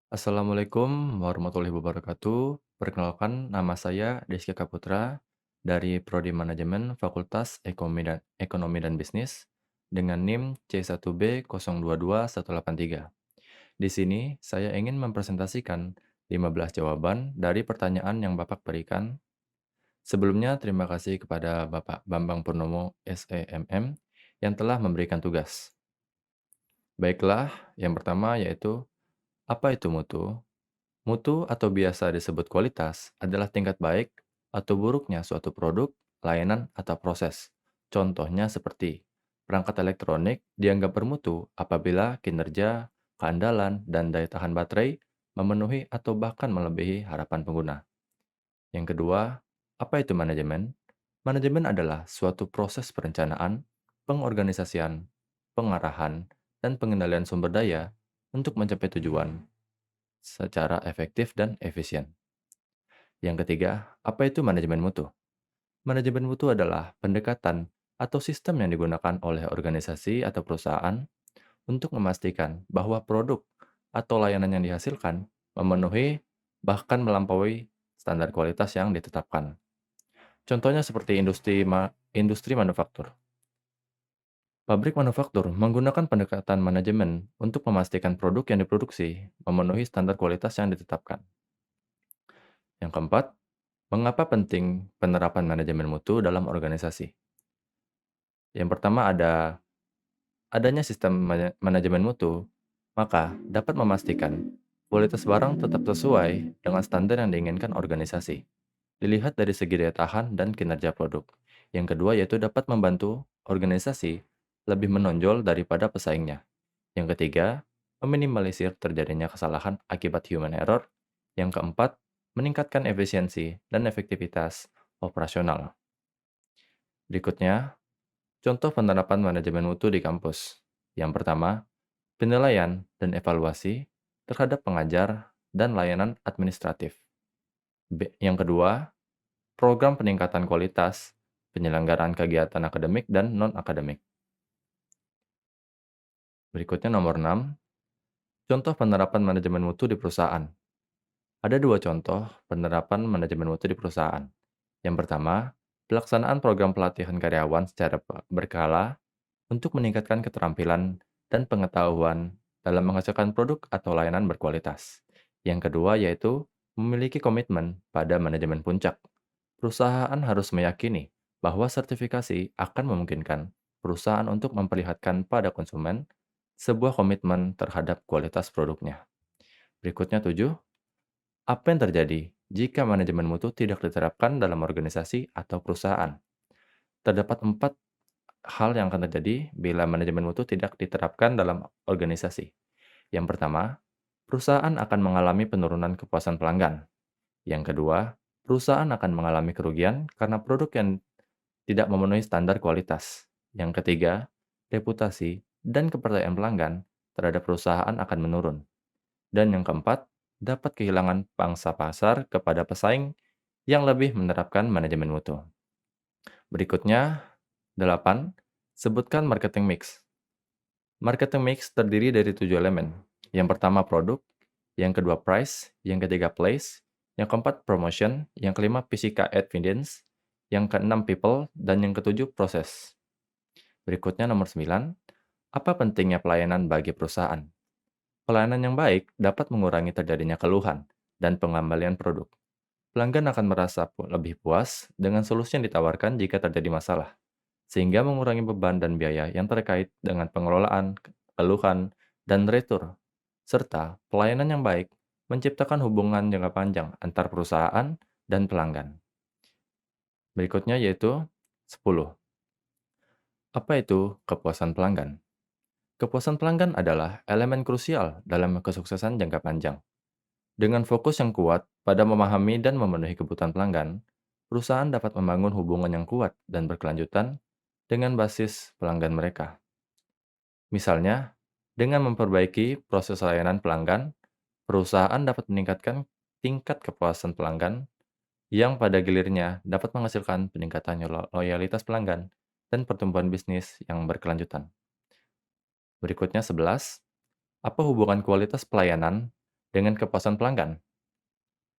Assalamualaikum warahmatullahi wabarakatuh. Perkenalkan, nama saya Deski Kaputra dari Prodi Manajemen Fakultas Ekonomi dan Bisnis dengan NIM C1B022183. Di sini, saya ingin mempresentasikan 15 jawaban dari pertanyaan yang Bapak berikan. Sebelumnya, terima kasih kepada Bapak Bambang Purnomo SEMM yang telah memberikan tugas. Baiklah, yang pertama yaitu, apa itu mutu? Mutu atau biasa disebut kualitas adalah tingkat baik atau buruknya suatu produk, layanan, atau proses. Contohnya seperti perangkat elektronik dianggap bermutu apabila kinerja, keandalan, dan daya tahan baterai memenuhi atau bahkan melebihi harapan pengguna. Yang kedua, apa itu manajemen? Manajemen adalah suatu proses perencanaan, pengorganisasian, pengarahan, dan pengendalian sumber daya untuk mencapai tujuan secara efektif dan efisien. Yang ketiga, apa itu manajemen mutu? Manajemen mutu adalah pendekatan atau sistem yang digunakan oleh organisasi atau perusahaan untuk memastikan bahwa produk atau layanan yang dihasilkan memenuhi bahkan melampaui standar kualitas yang ditetapkan. Contohnya seperti industri manufaktur. Pabrik manufaktur menggunakan pendekatan manajemen untuk memastikan produk yang diproduksi memenuhi standar kualitas yang ditetapkan. Yang keempat, mengapa penting penerapan manajemen mutu dalam organisasi? Yang pertama adanya sistem manajemen mutu, maka dapat memastikan kualitas barang tetap sesuai dengan standar yang diinginkan organisasi. Dilihat dari segi daya tahan dan kinerja produk. Yang kedua yaitu dapat membantu organisasi lebih menonjol daripada pesaingnya. Yang ketiga, meminimalisir terjadinya kesalahan akibat human error. Yang keempat, meningkatkan efisiensi dan efektivitas operasional. Berikutnya, contoh penerapan manajemen mutu di kampus. Yang pertama, penilaian dan evaluasi terhadap pengajar dan layanan administratif. Yang kedua, program peningkatan kualitas, penyelenggaraan kegiatan akademik dan non-akademik. Berikutnya nomor 6, contoh penerapan manajemen mutu di perusahaan. Ada dua contoh penerapan manajemen mutu di perusahaan. Yang pertama, pelaksanaan program pelatihan karyawan secara berkala untuk meningkatkan keterampilan dan pengetahuan dalam menghasilkan produk atau layanan berkualitas. Yang kedua yaitu memiliki komitmen pada manajemen puncak. Perusahaan harus meyakini bahwa sertifikasi akan memungkinkan perusahaan untuk memperlihatkan pada konsumen sebuah komitmen terhadap kualitas produknya. Berikutnya 7, apa yang terjadi jika manajemen mutu tidak diterapkan dalam organisasi atau perusahaan? Terdapat 4 hal yang akan terjadi bila manajemen mutu tidak diterapkan dalam organisasi. Yang pertama, perusahaan akan mengalami penurunan kepuasan pelanggan. Yang kedua, perusahaan akan mengalami kerugian karena produk yang tidak memenuhi standar kualitas. Yang ketiga, reputasi dan kepercayaan pelanggan terhadap perusahaan akan menurun. Dan yang keempat, dapat kehilangan pangsa pasar kepada pesaing yang lebih menerapkan manajemen mutu. Berikutnya, 8. Sebutkan marketing mix. Marketing mix terdiri dari 7 elemen. Yang pertama produk, yang kedua price, yang ketiga place, yang keempat promotion, yang kelima physical evidence, yang keenam people, dan yang ketujuh proses. Berikutnya nomor 9, apa pentingnya pelayanan bagi perusahaan? Pelayanan yang baik dapat mengurangi terjadinya keluhan dan pengembalian produk. Pelanggan akan merasa lebih puas dengan solusi yang ditawarkan jika terjadi masalah, sehingga mengurangi beban dan biaya yang terkait dengan pengelolaan, keluhan, dan retur. Serta pelayanan yang baik menciptakan hubungan jangka panjang antar perusahaan dan pelanggan. Berikutnya yaitu 10. Apa itu kepuasan pelanggan? Kepuasan pelanggan adalah elemen krusial dalam kesuksesan jangka panjang. Dengan fokus yang kuat pada memahami dan memenuhi kebutuhan pelanggan, perusahaan dapat membangun hubungan yang kuat dan berkelanjutan dengan basis pelanggan mereka. Misalnya, dengan memperbaiki proses layanan pelanggan, perusahaan dapat meningkatkan tingkat kepuasan pelanggan yang pada gilirnya dapat menghasilkan peningkatan loyalitas pelanggan dan pertumbuhan bisnis yang berkelanjutan. Berikutnya 11, apa hubungan kualitas pelayanan dengan kepuasan pelanggan.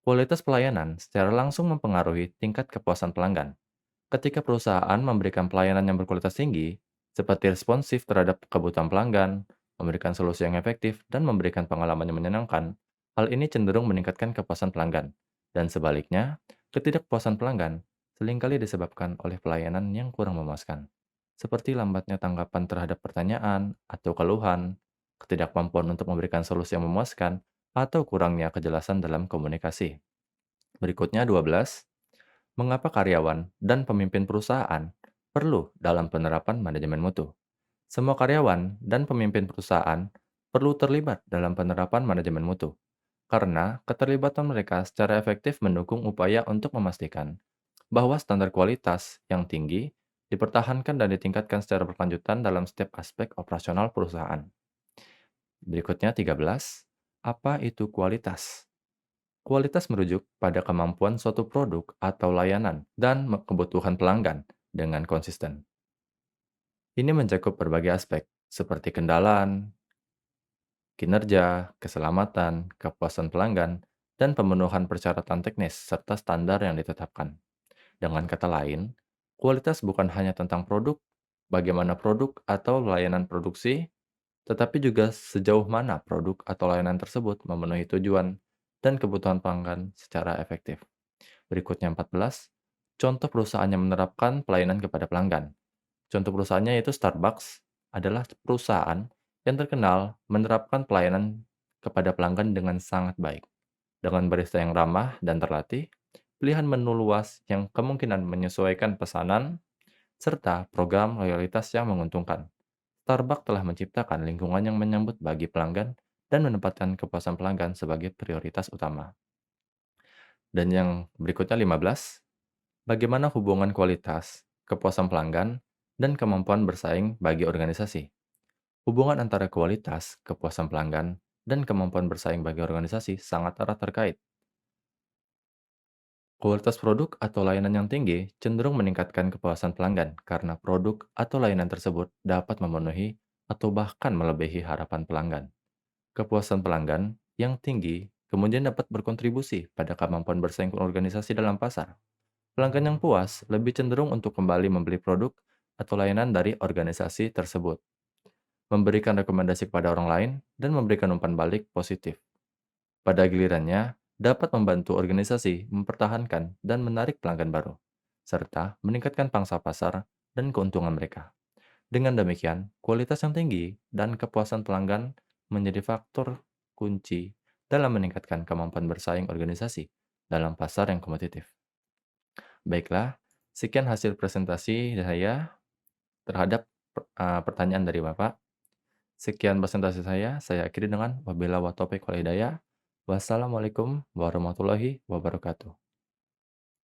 Kualitas pelayanan secara langsung mempengaruhi tingkat kepuasan pelanggan. Ketika perusahaan memberikan pelayanan yang berkualitas tinggi, seperti responsif terhadap kebutuhan pelanggan, memberikan solusi yang efektif, dan memberikan pengalaman yang menyenangkan, hal ini cenderung meningkatkan kepuasan pelanggan. Dan sebaliknya, ketidakpuasan pelanggan seringkali disebabkan oleh pelayanan yang kurang memuaskan, seperti lambatnya tanggapan terhadap pertanyaan atau keluhan, ketidakmampuan untuk memberikan solusi yang memuaskan, atau kurangnya kejelasan dalam komunikasi. Berikutnya 12. Mengapa karyawan dan pemimpin perusahaan perlu dalam penerapan manajemen mutu? Semua karyawan dan pemimpin perusahaan perlu terlibat dalam penerapan manajemen mutu, karena keterlibatan mereka secara efektif mendukung upaya untuk memastikan bahwa standar kualitas yang tinggi dipertahankan dan ditingkatkan secara berkelanjutan dalam setiap aspek operasional perusahaan. Berikutnya 13. Apa itu kualitas? Kualitas merujuk pada kemampuan suatu produk atau layanan dan kebutuhan pelanggan dengan konsisten. Ini mencakup berbagai aspek, seperti kendalaan, kinerja, keselamatan, kepuasan pelanggan, dan pemenuhan persyaratan teknis serta standar yang ditetapkan. Dengan kata lain, kualitas bukan hanya tentang produk, bagaimana produk atau layanan produksi, tetapi juga sejauh mana produk atau layanan tersebut memenuhi tujuan dan kebutuhan pelanggan secara efektif. Berikutnya 14, contoh perusahaan yang menerapkan pelayanan kepada pelanggan. Contoh perusahaannya yaitu Starbucks adalah perusahaan yang terkenal menerapkan pelayanan kepada pelanggan dengan sangat baik. Dengan barista yang ramah dan terlatih, pilihan menu luas yang kemungkinan menyesuaikan pesanan, serta program loyalitas yang menguntungkan. Starbucks telah menciptakan lingkungan yang menyambut bagi pelanggan dan menempatkan kepuasan pelanggan sebagai prioritas utama. Dan yang berikutnya 15, bagaimana hubungan kualitas, kepuasan pelanggan, dan kemampuan bersaing bagi organisasi? Hubungan antara kualitas, kepuasan pelanggan, dan kemampuan bersaing bagi organisasi sangat erat terkait. Kualitas produk atau layanan yang tinggi cenderung meningkatkan kepuasan pelanggan karena produk atau layanan tersebut dapat memenuhi atau bahkan melebihi harapan pelanggan. Kepuasan pelanggan yang tinggi kemudian dapat berkontribusi pada kemampuan bersaing organisasi dalam pasar. Pelanggan yang puas lebih cenderung untuk kembali membeli produk atau layanan dari organisasi tersebut, memberikan rekomendasi kepada orang lain, dan memberikan umpan balik positif. Pada gilirannya, dapat membantu organisasi mempertahankan dan menarik pelanggan baru, serta meningkatkan pangsa pasar dan keuntungan mereka. Dengan demikian, kualitas yang tinggi dan kepuasan pelanggan menjadi faktor kunci dalam meningkatkan kemampuan bersaing organisasi dalam pasar yang kompetitif. Baiklah, sekian hasil presentasi saya terhadap pertanyaan dari Bapak. Sekian presentasi saya akhiri dengan wabillahi wa taufiq wal hidayah. Wassalamualaikum warahmatullahi wabarakatuh.